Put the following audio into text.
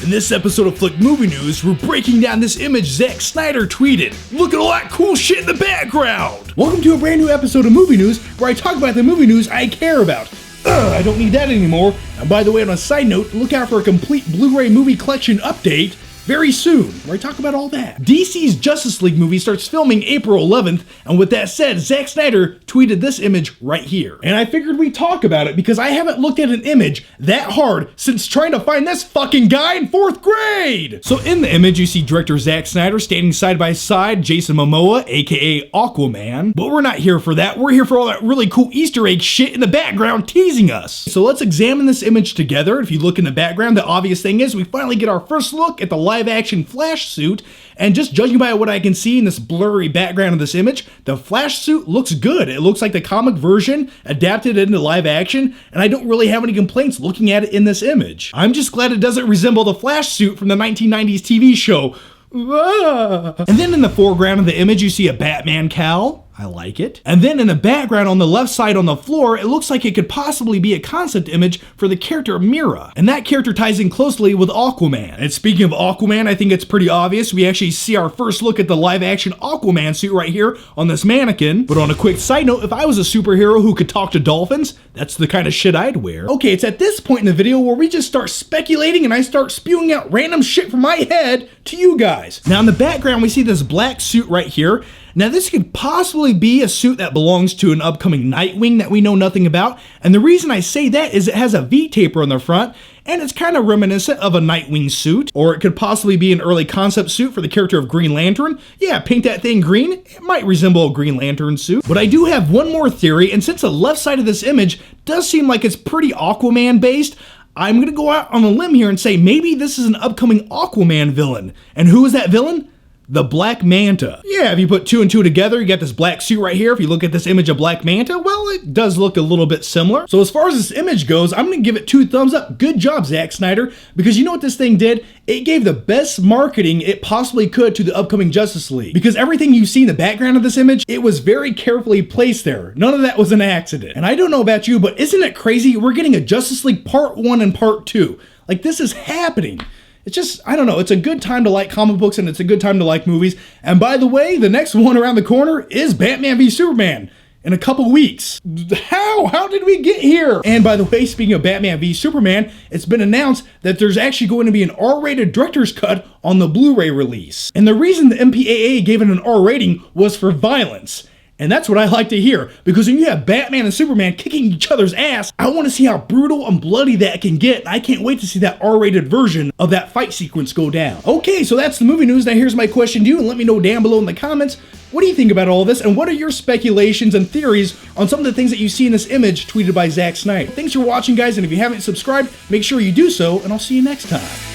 In this episode of Flick Movie News, we're breaking down this image Zack Snyder tweeted. Look at all that cool shit in the background! Welcome to a brand new episode of Movie News, where I talk about the movie news I care about. I don't need that anymore. And by the way, on a side note, look out for a complete Blu-ray movie collection update very soon, where I talk about all that. DC's Justice League movie starts filming April 11th, and with that said, Zack Snyder tweeted this image right here. And I figured we'd talk about it because I haven't looked at an image that hard since trying to find this fucking guy in 4th grade! So in the image, you see director Zack Snyder standing side by side Jason Momoa, aka Aquaman. But we're not here for that, we're here for all that really cool Easter egg shit in the background teasing us. So let's examine this image together. If you look in the background, the obvious thing is we finally get our first look at the live-action Flash suit, and just judging by what I can see in this blurry background of this image, the Flash suit looks good. It looks like the comic version adapted into live action, and I don't really have any complaints looking at it in this image. I'm just glad it doesn't resemble the Flash suit from the 1990s TV show. And then in the foreground of the image, you see a Batman cowl. I like it. And then in the background on the left side on the floor, it looks like it could possibly be a concept image for the character Mira. And that character ties in closely with Aquaman. And speaking of Aquaman, I think it's pretty obvious. We actually see our first look at the live action Aquaman suit right here on this mannequin. But on a quick side note, if I was a superhero who could talk to dolphins, that's the kind of shit I'd wear. Okay, it's at this point in the video where we just start speculating and I start spewing out random shit from my head to you guys. Now in the background, we see this black suit right here. Now this could possibly be a suit that belongs to an upcoming Nightwing that we know nothing about, and the reason I say that is it has a V-taper on the front, and it's kind of reminiscent of a Nightwing suit, or it could possibly be an early concept suit for the character of Green Lantern. Yeah, paint that thing green, it might resemble a Green Lantern suit. But I do have one more theory, and since the left side of this image does seem like it's pretty Aquaman based, I'm gonna go out on a limb here and say maybe this is an upcoming Aquaman villain. And who is that villain? The Black Manta. Yeah, if you put two and two together, you get this black suit right here. If you look at this image of Black Manta, well, it does look a little bit similar. So as far as this image goes, I'm gonna give it 2 thumbs up. Good job, Zack Snyder, because you know what this thing did? It gave the best marketing it possibly could to the upcoming Justice League. Because everything you see in the background of this image, it was very carefully placed there. None of that was an accident. And I don't know about you, but isn't it crazy? We're getting a Justice League Part 1 and Part 2. Like, this is happening. It's just, I don't know, it's a good time to like comic books and it's a good time to like movies. And by the way, the next one around the corner is Batman v Superman in a couple weeks. How did we get here? And by the way, speaking of Batman v Superman, it's been announced that there's actually going to be an R-rated director's cut on the Blu-ray release. And the reason the MPAA gave it an R rating was for violence. And that's what I like to hear, because when you have Batman and Superman kicking each other's ass, I want to see how brutal and bloody that can get. I can't wait to see that R-rated version of that fight sequence go down. Okay, so that's the movie news. Now here's my question to you, and let me know down below in the comments, what do you think about all this, and what are your speculations and theories on some of the things that you see in this image tweeted by Zack Snyder? Thanks for watching, guys, and if you haven't subscribed, make sure you do so, and I'll see you next time.